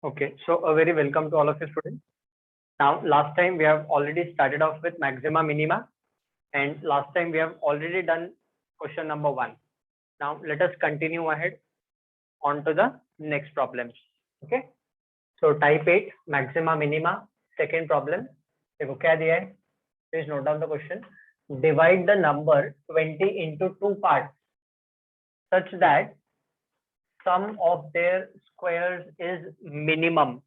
Okay, so a very welcome to all of you students. Now, last time we have already started off with maxima minima, and last time we have already done question number 1. Now, let us continue ahead on to the next problems. Okay, so type 8 maxima minima, second problem. देखो क्या दिया है? Please note down the question. Divide the number 20 into two parts such that sum of their squares is minimum.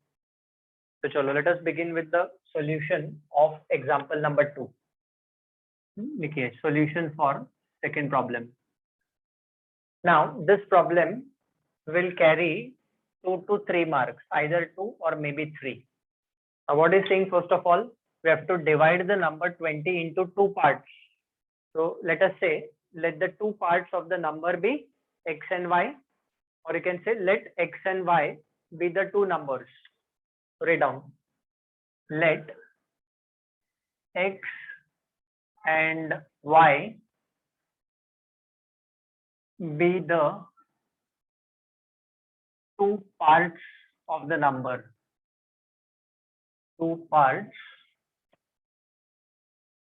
So chalo, let us begin with the solution of example number 2. Okay, solution for second problem. Now this problem will carry 2 to 3 marks, either 2 or maybe 3. Now what is saying, first of all, we have to divide the number 20 into two parts. So let us say, let the two parts of the number be x and y, or you can say let x and y be the two numbers. Write down. Let x and y be the two parts of the number. Two parts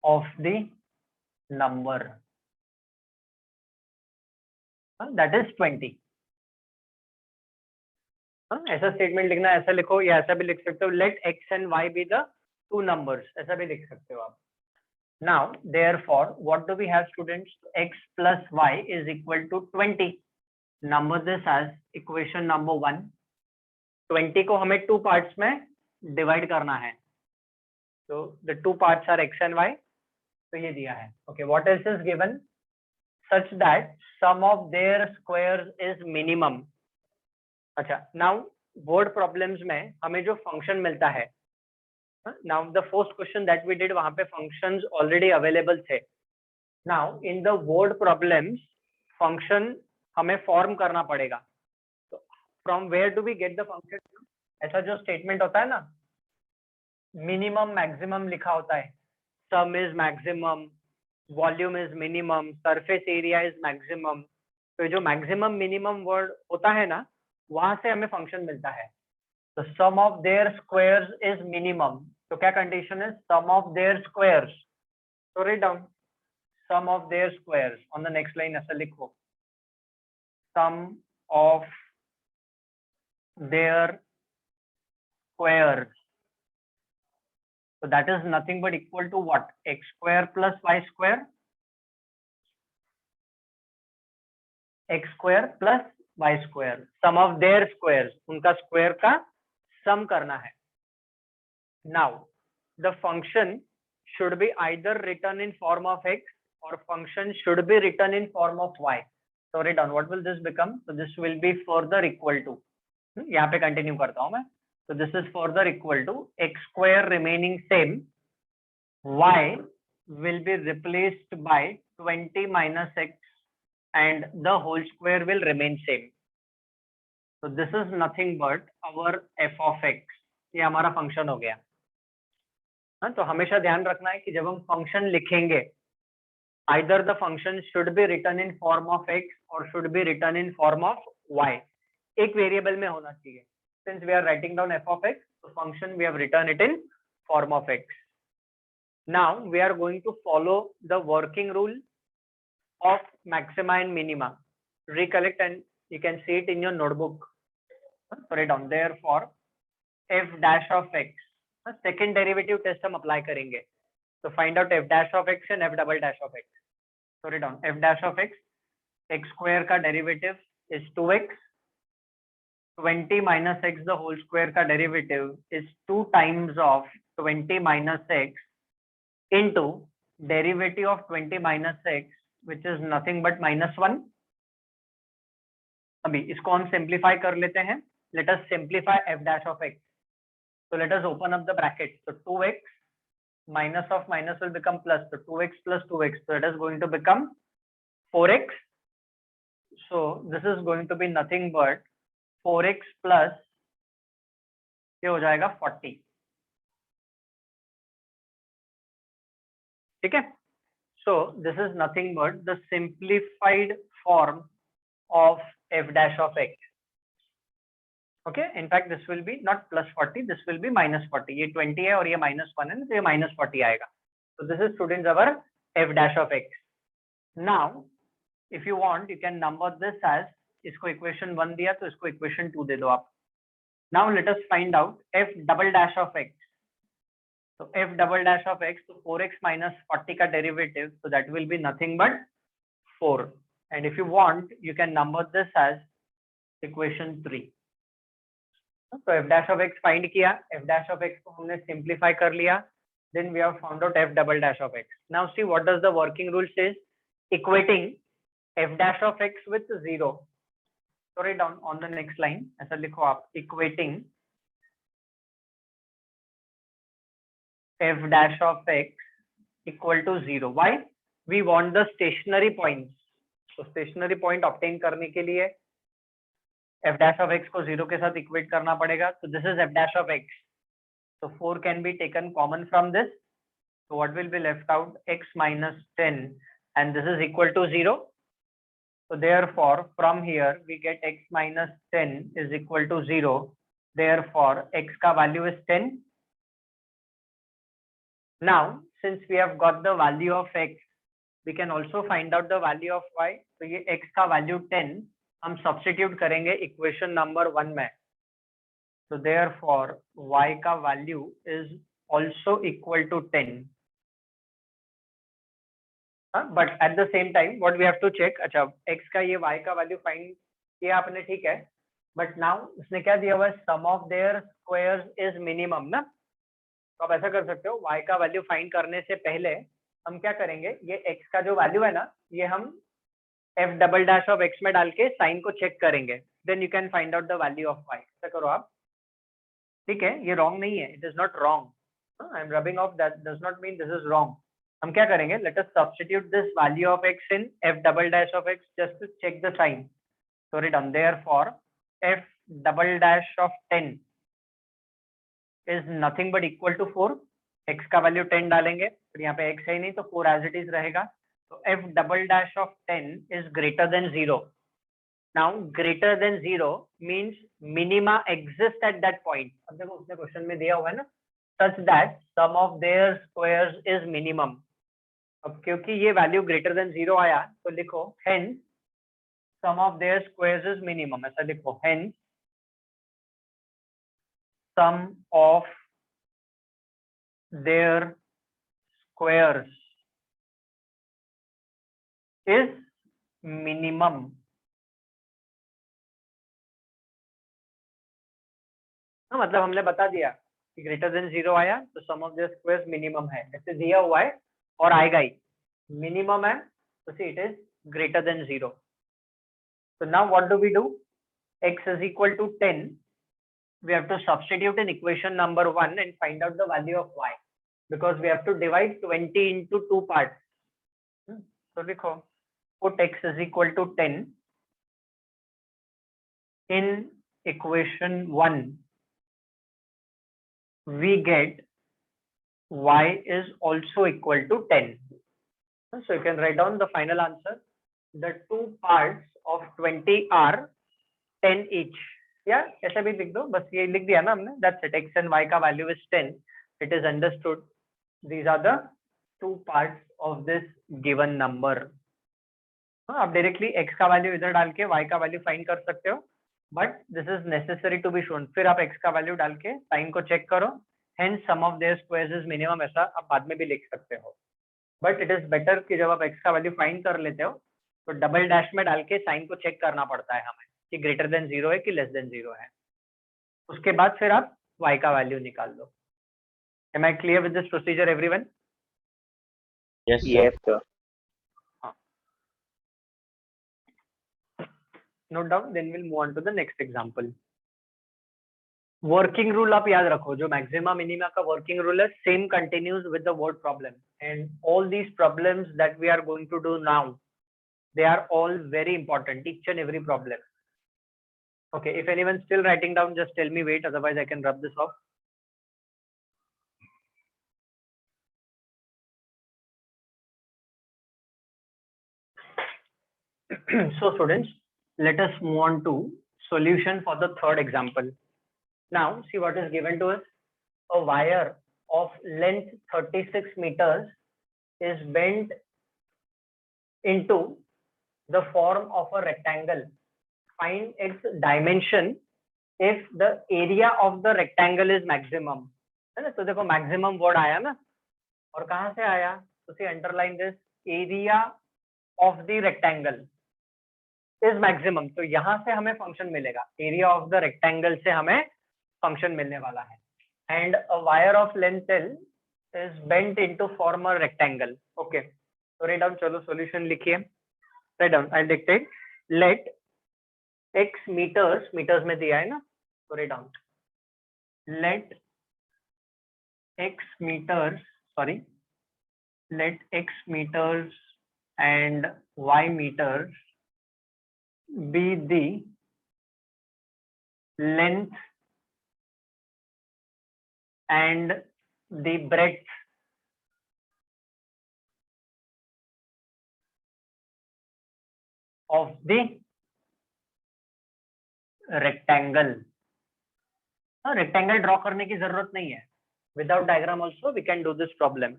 of the number. That is 20. ऐसा statement लिखना, ऐसा लिखो या ऐसा भी लिख सकते हो, let X and Y be the two numbers, ऐसा भी लिख सकते हो आप. Now therefore what do we have students? x plus y is equal to 20. Number this as equation number 1. 20 को हमें टू पार्ट्स में डिवाइड करना है. तो the two parts are x and y. तो ये दिया है. Okay, what else is given? Such that sum of their squares is minimum. अच्छा, नाउ वर्ड प्रॉब्लम्स में हमें जो फंक्शन मिलता है, now the first question that we did, वहां पे फंक्शंस ऑलरेडी अवेलेबल थे. Now in the word problems function हमें फॉर्म करना पड़ेगा. तो from where do we get the function? ऐसा जो स्टेटमेंट होता है ना, मिनिमम मैक्सिमम लिखा होता है, सम is maximum, volume is minimum, surface area is maximum. तो जो मैक्सिमम मिनिमम वर्ड होता है ना, वहां से हमें फंक्शन मिलता है. तो sum of their squares is minimum. तो क्या कंडीशन है? Sum of their squares. तो write down sum of their squares. On the next line ऐसा लिखो, sum of their squares. So that is nothing but equal to what? X square plus y square. X square plus y square. Sum of their squares. उनका square का sum करना है. Now the function should be either written in form of x or function should be written in form of y. So write down, what will this become? So this will be further equal to. यहाँ पे continue करता हूँ मैं. So this is further equal to x square remaining same, y will be replaced by 20 minus x and the whole square will remain same. So this is nothing but our f of x. ये हमारा function हो गया. हाँ, तो हमेशा ध्यान रखना है कि जब हम फंक्शन लिखेंगे, either the function should be written in form of x or should be written in form of y. एक वेरिएबल में होना चाहिए. Since we are writing down f of x, the function we have written it in form of x. Now we are going to follow the working rule of maxima and minima. Recollect and you can see it in your notebook. Write down, therefore f dash of x, second derivative test हम apply करेंगे. So find out f dash of x and f double dash of x. So write down f dash of x, x square का derivative is 2x. 20 minus x the whole square का derivative is 2 times of 20 minus x into derivative of 20 minus x, which is nothing but minus 1. अभी इसको हम simplify कर लेते हैं. Let us simplify f dash of x. So let us open up the bracket. So 2x minus of minus will become plus. So 2x plus 2x. So it is going to become 4x. So this is going to be nothing but 4x plus ये हो जाएगा 40. ठीक है. So this is nothing but the simplified form of f dash of x. Okay, in fact this will B not +40, this will B -40. ये 20 है और ये -1 है, तो ये -40 आएगा. So this is students our f dash of x. Now if you want you can number this as, इसको equation 1 दिया तो इसको equation 2 दे दो आप. Now let us find out f double dash of x. So f double dash of x, so 4x minus 40 का derivative, so that will be nothing but 4. And if you want you can number this as equation 3. So f dash of x find किया, f dash of x को हमने simplify कर लिया. Then we have found out f double dash of x. Now see what does the working rule says? Equating f dash of x with 0. So write down on the next line. ऐसा लिखो आप, equating f dash of x equal to 0. Why? We want the stationary points. So stationary point obtain करने के लिए f dash of x को 0 के साथ equate करना पड़ेगा. So this is f dash of x. So 4 can be taken common from this. So what will be left out? X minus 10, and this is equal to 0. So therefore from here we get x minus 10 is equal to 0. Therefore x का value is 10. Now since we have got the value of x, we can also find out the value of y. तो ये x का value 10 हम substitute करेंगे equation number 1 में. So therefore y का value is also equal to 10. But at the same time what we have to check, अच्छा x का ये y का value find किया आपने, ठीक है, but now उसने क्या दिया हुआ है, sum of their squares is minimum ना. तो आप ऐसा कर सकते हो, y का value find करने से पहले हम क्या करेंगे, ये x का जो value है ना, ये हम f double dash of x में डाल के साइन को चेक करेंगे. Then you can find out the value of y. ऐसा करो आप, ठीक है, ये wrong नहीं है, it is not wrong. I am rubbing off, that does not mean this is wrong. हम क्या करेंगे, let us substitute this value of x in f double dash of x just to check the sign. So written, therefore f double dash of 10 is nothing but equal to 4. x का value 10 डालेंगे, फिर यहाँ पे x है ही नहीं तो 4 as it is रहेगा. तो f double dash of 10 is greater than 0. Now greater than 0 means minima exist at that point. अब देखो उसने क्वेश्चन में दिया हुआ है ना, such that sum of their squares is minimum. अब क्योंकि ये वैल्यू ग्रेटर देन 0 आया तो लिखो hence sum of their squares is minimum. ऐसा लिखो, hence sum of their squares is minimum. मतलब हमने बता दिया कि ग्रेटर देन 0 आया तो sum of their squares minimum है, ऐसे दिया हुआ है और आएगा ही, मिनिमम है तो see it is greater than 0. So now what do we do? X is equal to 10. We have to substitute in equation number 1 and find out the value of y, because we have to divide 20 into 2 parts. So लिखो, put x is equal to 10 in equation 1. We get y is also equal to 10. So you can write down the final answer. The two parts of 20 are 10 each. Yeah, ऐसा भी लिख दो, बस ये लिख दिया ना हमने. That's it. X and y का value is 10. It is understood. These are the two parts of this given number. आप डायरेक्टली x का वैल्यू इधर डाल के y का वैल्यू फाइंड कर सकते हो, but this is necessary to be shown. फिर आप x का वैल्यू डाल के साइन को चेक करो, hence sum of their squares is minimum. ऐसा आप बाद में भी लिख सकते हो, बट इट इज बेटर कि जब आप x का वैल्यू फाइंड कर लेते हो तो डबल डैश में डाल के साइन को चेक करना पड़ता है हमें कि ग्रेटर देन 0 है कि लेस देन 0 है. उसके बाद फिर आप y का वैल्यू निकाल दो. Am I clear with this procedure, everyone? Yes, sir. Yes, sir. Note down, then we'll move on to the next example. Working rule आप याद रखो, जो maxima minima का working rule है, same continues with the word problem, and all these problems that we are going to do now, they are all very important, each and every problem. Okay, if anyone still writing down, just tell me wait, otherwise I can rub this off. So students, let us move on to solution for the third example. Now see what is given to us. A wire of length 36 meters is bent into the form of a rectangle. Find its dimension if the area of the rectangle is maximum. है ना, तो देखो maximum word आया ना, और कहाँ से आया, तो see underline this, area of the rectangle is maximum, तो यहाँ से हमें फंक्शन मिलेगा, area of the rectangle से हमें फंक्शन मिलने वाला है. And a wire of length L is bent into form a rectangle. Okay, तो write down, चलो solution लिखिए. Write down, I'll dictate. Let x meters, meters में दिया है ना, तो write down. Let x meters, sorry, let x meters and y meters be the length and the breadth of the rectangle. Rectangle draw करने की जरूरत नहीं है, without diagram also we can do this problem.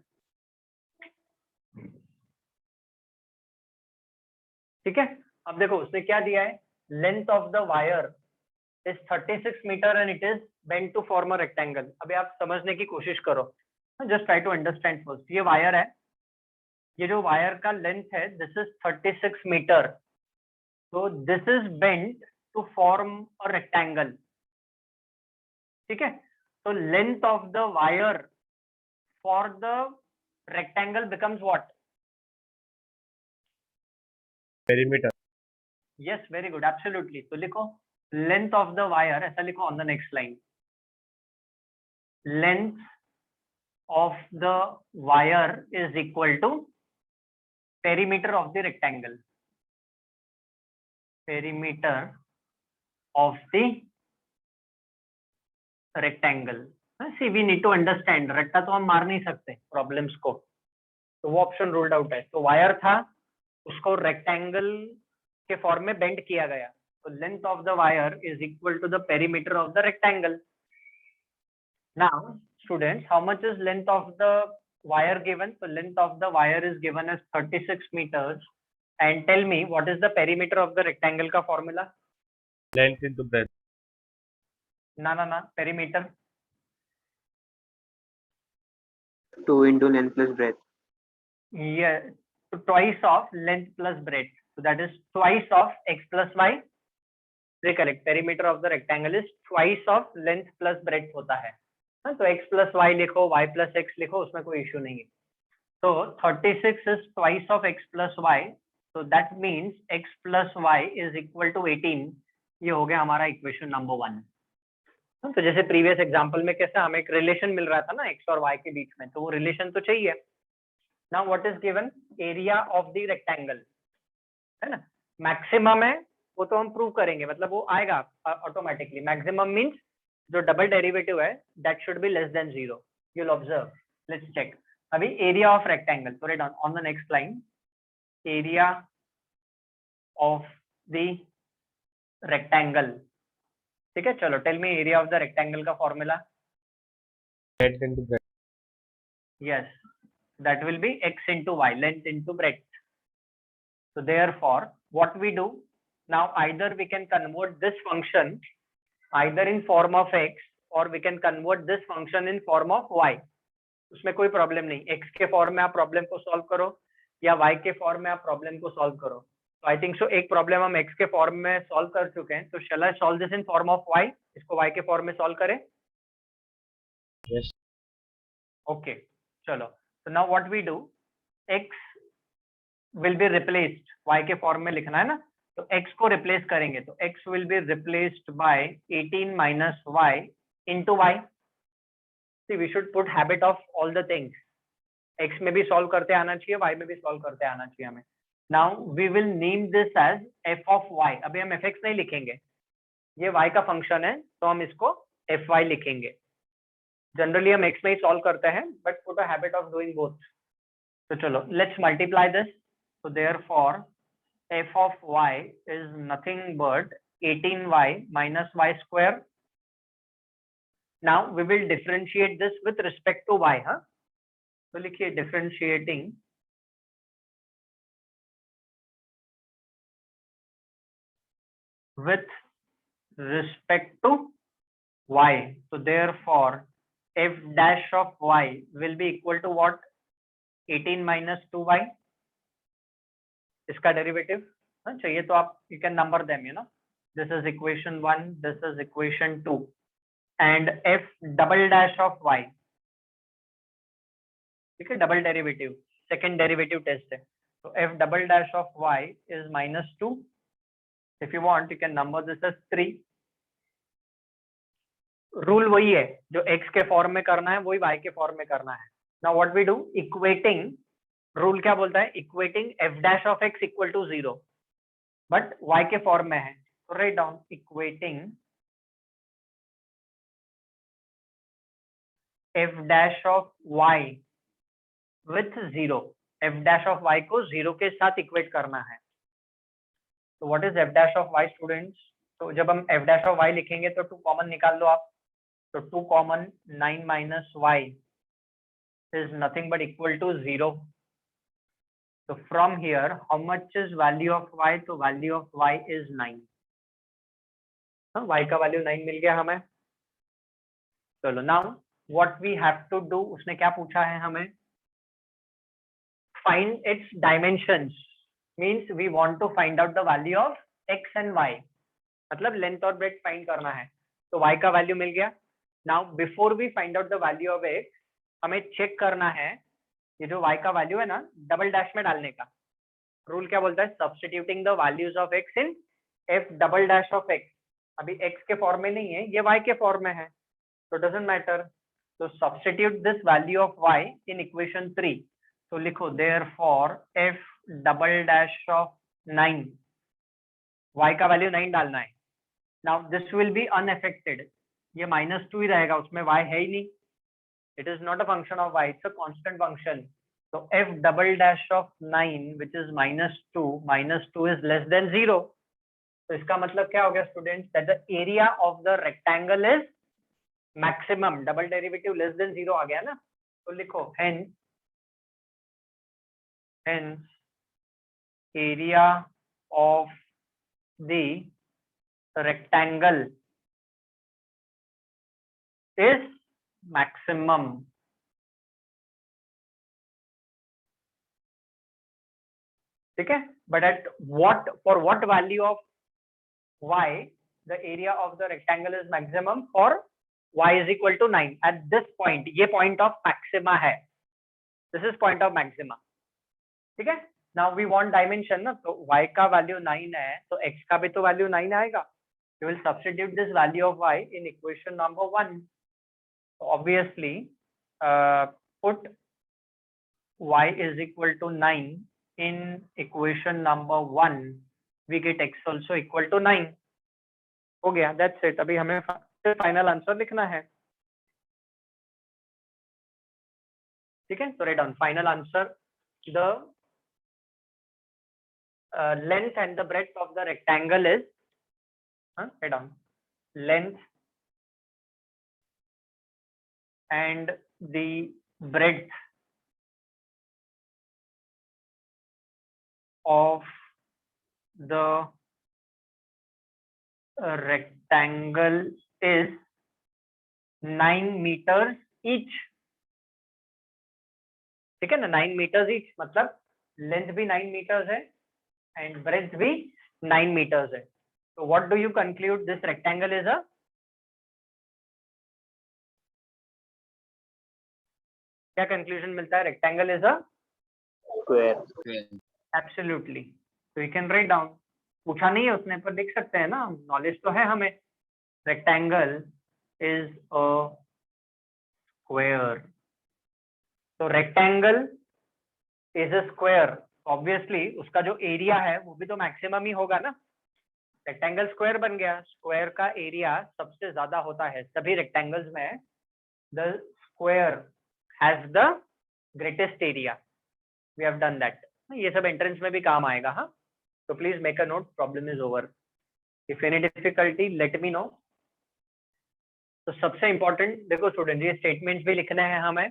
ठीक है, अब देखो उसने क्या दिया है, length of the wire is 36 metre and it is bent to form a rectangle. अभी आप समझने की कोशिश करो, just try to understand first. ये वायर है, ये जो वायर का लेंथ है दिस इज 36 मीटर, तो this is bent to form a rectangle. ठीक है, तो length of the wire for the rectangle becomes what? Perimeter. Yes, very good, absolutely. तो लिखो लेंथ ऑफ द वायर, ऐसा लिखो on the next line, length of the wire is equal to perimeter of the rectangle, perimeter of the rectangle. See we need to understand, रट्टा तो हम मार नहीं सकते प्रॉब्लम्स को, तो वो ऑप्शन रूल्ड आउट है. तो वायर था, उसको रेक्टेंगल के फॉर्म में बेंड किया गया, तो length of the wire is equal to the perimeter of the rectangle. Now students, how much is length of the wire given? तो length of the wire is given as 36 meters. And tell me what is the perimeter of the rectangle का formula? Length into breadth. ना, perimeter 2 into length plus breadth. Yeah, so twice of length plus breadth, so that is twice of x plus y. Correct, perimeter of the rectangle is twice of length plus breadth होता है. तो x plus y लिखो, y plus x लिखो, उसमें कोई issue नहीं है. तो 36 is twice of x plus y, so that means x plus y is equal to 18. ये हो गया हमारा इक्वेशन नंबर 1. तो जैसे प्रीवियस एग्जांपल में कैसा हमें एक रिलेशन मिल रहा था ना x और y के बीच में, तो वो रिलेशन तो चाहिए. Now what is given? Area of the rectangle, है ना, मैक्सिमम है, वो तो हम प्रूव करेंगे, मतलब वो आएगा ऑटोमेटिकली. मैक्सिमम मींस जो डबल डेरिवेटिव है that should be less than 0. You will observe, let's check. अभी एरिया ऑफ रेक्टेंगल, तो write down on the next line, area of the rectangle. ठीक है, चलो tell me area of the rectangle का formula. Length into breadth. Yes, that will be x into y, length into breadth. So therefore, what we do now, either we can convert this function either in form of x or we can convert this function in form of y. उसमें कोई problem नहीं, x के form में आप problem को solve करो या y के फॉर्म में आप प्रॉब्लम को सॉल्व करो. तो आई थिंक सो एक प्रॉब्लम हम x के फॉर्म में सॉल्व कर चुके हैं, तो shall I solve this in form of y? इसको y के फॉर्म में सॉल्व करें. Yes. ओके, चलो. So now what we do, x will be replaced, y के फॉर्म में लिखना है ना, तो x को रिप्लेस करेंगे, तो x will be replaced by 18 minus y into y. See, we should put habit of all the things. x में भी सॉल्व करते आना चाहिए, y में भी सॉल्व करते आना चाहिए हमें. Now we will name this as f of y. अभी हम fx नहीं लिखेंगे, ये y का फंक्शन है, तो हम इसको fy लिखेंगे. जनरली हम x में ही सॉल्व करते हैं, but put a habit of doing both. तो चलो let's multiply this. So therefore f of y is nothing but 18y minus y square. Now we will differentiate this with respect to y. हाँ, तो लिखिए differentiating with respect to y. So therefore, f dash of y will be equal to what? 18 minus 2y. इसका derivative चाहिए तो आप you can number them, you know. This is equation 1, this is equation 2, and f double dash of y. ठीक है, double derivative, second derivative test है. तो f double dash of y is minus 2. If you want, you can number this as 3. Rule वही है, जो x के form में करना है वही y के फॉर्म में करना है. Now what we do, equating. Rule क्या बोलता है? Equating f dash of x equal to 0, बट y के फॉर्म में है. तो write down equating f dash of y with 0. f dash of y को 0 के साथ इक्वेट करना है. तो what is f dash of y students? तो जब हम f dash of y लिखेंगे तो 2 कॉमन निकाल लो आप. तो 2 common, 9 minus y is nothing but equal to 0. So from here, how much is value of y? तो value of y is 9. y का वैल्यू 9 मिल गया हमें. चलो now what we have to do, उसने क्या पूछा है हमें? Find its dimensions. Means we want to find out the value of x and y. मतलब लेंथ और ब्रेड्थ फाइंड करना है. तो y का वैल्यू मिल गया. Now before we find out the value of x, हमें चेक करना है ये जो y का वैल्यू है ना, डबल डैश में डालने का. रूल क्या बोलता है? Substituting the values of x in f double dash of x. अभी x के फॉर्म में नहीं है, ये y के फॉर्म में है, तो डजंट मैटर. तो substitute this value of y in equation 3. तो लिखो therefore f double dash of 9, y का वैल्यू 9 डालना है. Now this will B unaffected. ये -2 ही रहेगा, उसमें y है ही नहीं. It is not a function of y, it's a constant function. So f double dash of 9 which is -2 is less than 0. तो इसका मतलब क्या हो गया students? that the area of the rectangle is maximum. Double derivative less than 0 आ गया ना. तो लिखो hence area of the rectangle is maximum. ठीक है, but at what, for what value of y the area of the rectangle is maximum? For y is equal to 9 at this point. ये point of maxima है. This is point of maxima. ठीक है. Now we want dimension ना, तो y का value 9 है, तो x का भी तो value 9 आएगा. We will substitute this value of y in equation number 1. Obviously put y is equal to 9 in equation number 1. We get x also equal to 9. हो गया, that's it. अभी हमें फाइनल आंसर लिखना है. ठीक है, तो write down final answer. the length and the breadth of the rectangle is write down length and the breadth of the rectangle is 9 meters each. ठीक है ना, 9 meters each मतलब लेंथ भी 9 meters है and breadth भी 9 meters है. So what do you conclude? This rectangle is a क्या conclusion मिलता है? Rectangle is a Square. Absolutely. तो यू कैन राइट डाउन. पूछा नहीं है उसने, पर देख सकते हैं ना, नॉलेज तो है हमें. Rectangle is a square. तो rectangle is a square, obviously उसका जो एरिया है वो भी तो मैक्सिमम ही होगा ना. रेक्टेंगल स्क्वायर बन गया. स्क्वायर का एरिया सबसे ज्यादा होता है सभी रेक्टेंगल्स में. The square has the greatest area. We have done that. ये सब एंट्रेंस में भी काम आएगा. हाँ, तो please make a note. Problem is over. If any difficulty let me know. तो सबसे इंपॉर्टेंट देखो स्टूडेंट, ये स्टेटमेंट्स भी लिखने हैं हमें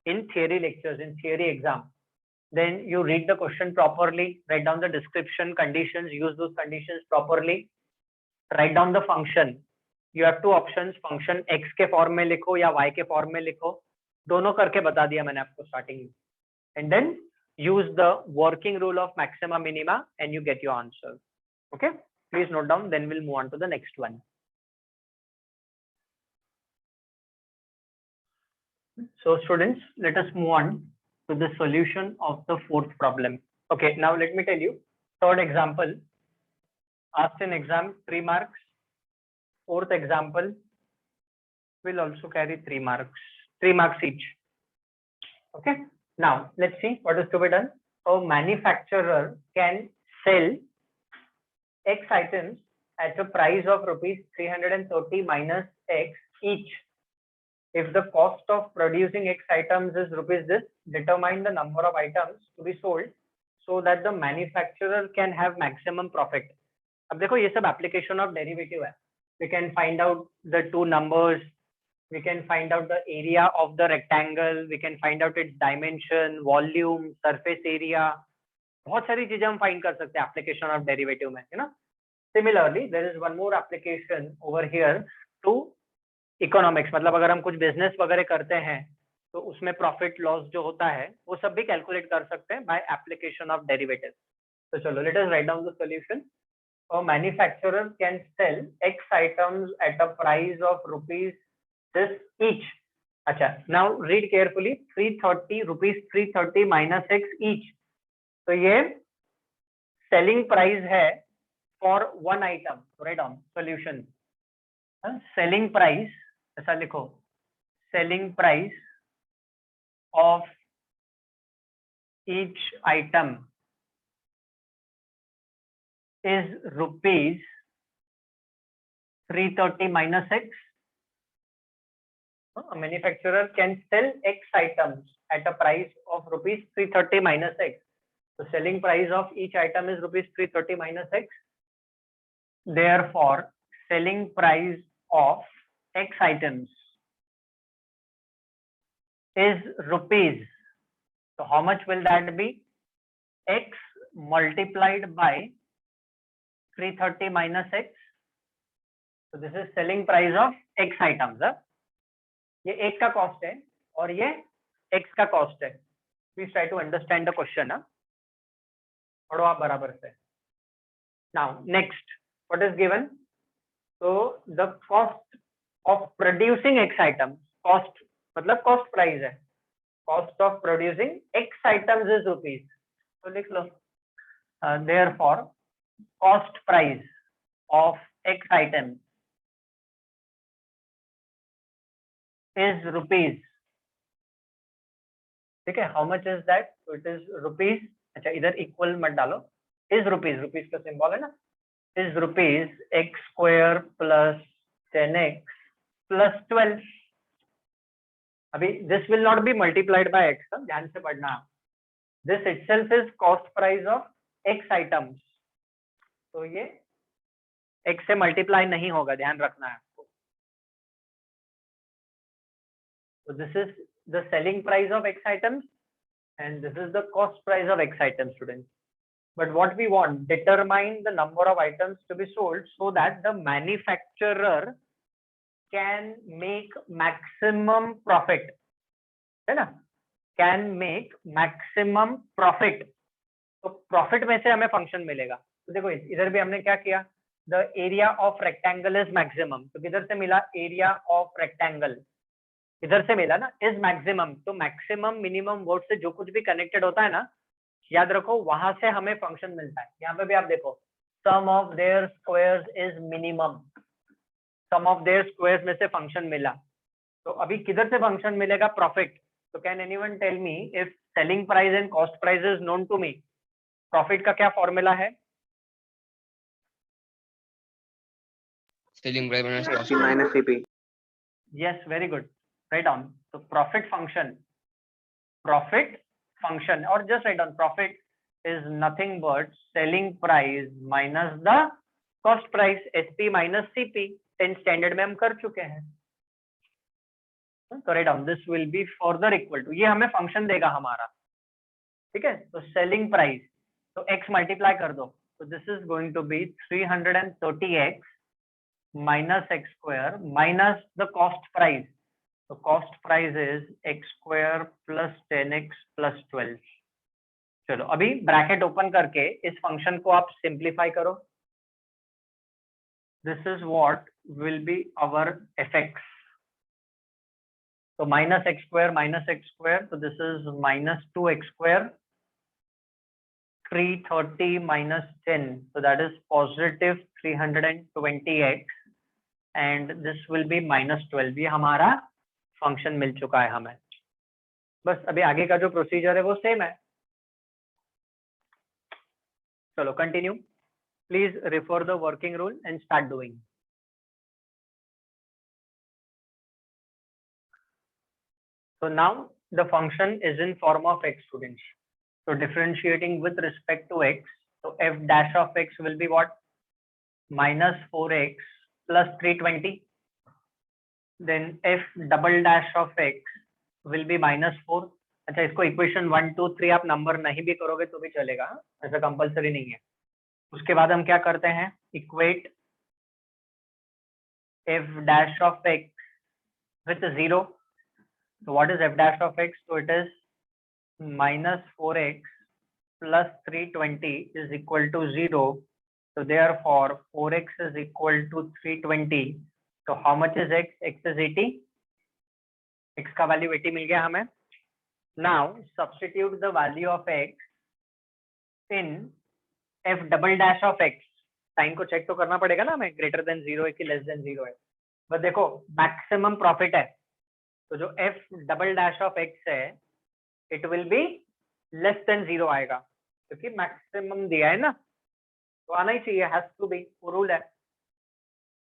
in theory lectures, in theory exam. Then you read the question properly, write down the description, conditions, use those conditions properly, write down the function. You have two options, function x के form में लिखो या y के form में लिखो, दोनों करके बता दिया मैंने आपको स्टार्टिंग में. And then use the working rule of maxima minima and you get your answer. Okay, please note down, then we'll move on to the next one. So students, let us move on to the solution of the fourth problem. Okay, now let me tell you, third example asked in exam 3 marks, fourth example will also carry 3 marks each. Okay, now let's see what is to be done. A manufacturer can sell x items at a price of rupees 330 minus x each. If the cost of producing x items is rupees this, determine the number of items to be sold so that the manufacturer can have maximum profit. अब देखो ये सब application of derivative है. We can find out the two numbers, we can find out the area of the rectangle, we can find out its dimension, volume, surface area. बहुत सारी चीजें हम find कर सकते हैं application of derivative में, you know. Similarly, there is one more application over here to economics. मतलब अगर हम कुछ बिजनेस वगैरह करते हैं तो उसमें प्रॉफिट लॉस जो होता है वो सब भी कैलकुलेट कर सकते हैं बाय एप्लीकेशन ऑफ डेरिवेटिव. तो चलो let us write down the solution. A manufacturer can sell x items at a price of rupees this each. अच्छा, now read carefully. 330 rupees 330 minus x each. तो ये selling price है for one item. Write down solution. Selling price ऐसा लिखो, selling price of each item is rupees 330 minus x. A manufacturer can sell x items at a price of rupees 330 minus x. The selling price of each item is rupees 330 minus x. Therefore, selling price of x items is rupees. So how much will that be? X multiplied by 330 minus x. So this is selling price of x items. ये x का cost है और ये x का cost है. Please try to understand the question. पढ़ो आप बराबर से. Now next, what is given? So the cost of producing x items, cost मतलब cost price है. Cost of producing x items is rupees. तो लिख लो. Therefore, cost price of x items is rupees. ठीक है, how much is that? So it is rupees. अच्छा, इधर equal मत डालो. Is rupees, rupees का symbol है ना. Is rupees x square plus 10x plus 12. अभी this will not be multiplied by x. ध्यान से पढ़ना. This itself is cost price of x items. तो ये x से मल्टीप्लाई नहीं होगा, ध्यान रखना है आपको. So this is the selling price of x items and this is the cost price of x items, students. But what we want, determine the number of items to be sold so that the manufacturer can make maximum profit. है ना? Can make maximum profit. तो profit में से हमें function मिलेगा. तो देखो इधर भी हमने क्या किया, the area of rectangle is maximum. तो किधर से मिला, एरिया ऑफ रेक्टेंगल इधर से मिला ना, इज मैक्सिमम. तो मैक्सिमम मिनिमम वर्ड से जो कुछ भी कनेक्टेड होता है ना, याद रखो वहां से हमें फंक्शन मिलता है. यहाँ पे भी आप देखो, sum of their squares is minimum. Sum of their squares में से फंक्शन मिला. तो अभी किधर से फंक्शन मिलेगा, प्रॉफिट. तो can anyone tell me if selling price and cost price is known to me, profit का क्या फॉर्मूला है? Selling price minus cost CP minus CP. Yes, very good. Write down. So profit function or just write down profit is nothing but selling price minus the cost price SP minus CP 10 standard में हम कर चुके हैं। तो write down this will be further equal to, ये हमें function देगा हमारा, ठीक है। तो सेलिंग प्राइस, तो x मल्टीप्लाई कर दो, तो this is going to be 330x minus x square minus the cost price. So cost price is x square plus 10x plus 12. चलो अभी ब्रैकेट ओपन करके इस फंक्शन को आप सिंप्लीफाई करो। This is what will be our fx. तो minus X square, तो this is minus 2x square, 330 minus 10, so that is positive 320x and this will be minus 12. ये हमारा फंक्शन मिल चुका है हमें। बस अभी आगे का जो प्रोसीजर है वो सेम है। चलो continue, please refer the working rule and start doing. So now the function is in form of x, students. So differentiating with respect to x, so f dash of x will be what? Minus 4x plus 320. Then f double dash of x will be minus 4. अच्छा, इसको equation 1 2 3 आप number नहीं भी करोगे तो भी चलेगा, ऐसा कंपलसरी नहीं है। उसके बाद हम क्या करते हैं, equate f dash of x with 0. So what is f dash of x? So it is minus 4x plus 320 is equal to 0. So therefore 4x is equal to 320. So how much is x? X is 80. X का value 80 मिल गया हमें। Now substitute the value of x in f double dash of x. Sine को check तो करना पड़ेगा ना हमें, greater than 0 है कि लेस देन 0 है। बस देखो मैक्सिमम प्रॉफिट है, तो जो f double dash of x है it will be less than 0 आएगा, क्योंकि मैक्सिमम दिया है ना, तो आना ही चाहिए, हैज टू बी, वो रूल है।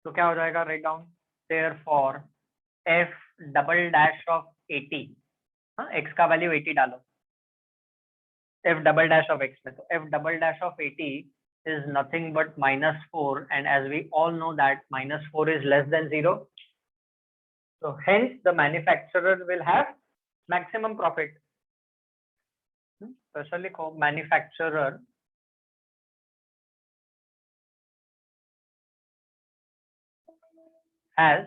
तो क्या हो जाएगा, write down therefore f double dash of 80, हाँ x का वैल्यू 80 डालो f double dash of x में, तो f double dash of 80 is nothing but minus 4, and as we all know that minus 4 is less than 0. So hence the manufacturer will have maximum profit. Especially called manufacturer has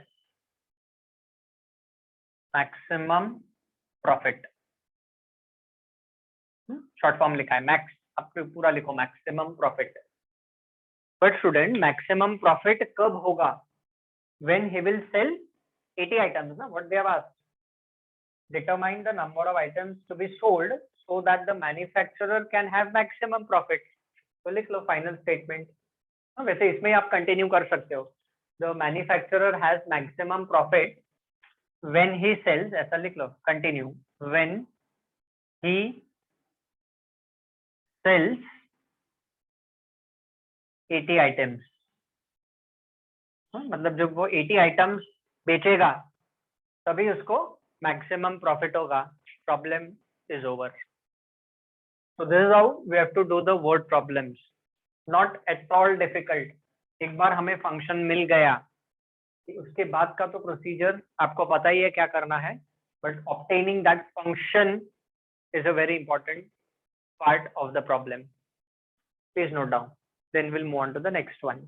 maximum profit. Short form लिखा है max, आपको पूरा लिखो maximum profit. But student maximum profit कब होगा, when he will sell 80 items ना, what they have asked, determine the number of items to be sold so that the manufacturer can have maximum profit. तो लिख लो final statement. वैसे इसमें आप continue कर सकते हो, the manufacturer has maximum profit when he sells, ऐसा लिख लो, continue, when he sells 80 items. मतलब जब वो 80 आइटम्स बेचेगा तभी उसको मैक्सिमम प्रॉफिट होगा, problem is over. So this is how we have to do the word problems, not at all difficult. एक बार हमें फंक्शन मिल गया, उसके बाद का तो प्रोसीजर आपको पता ही है क्या करना है, but obtaining that function is a very important part of the problem. Please note down. Then we'll move on to the next one.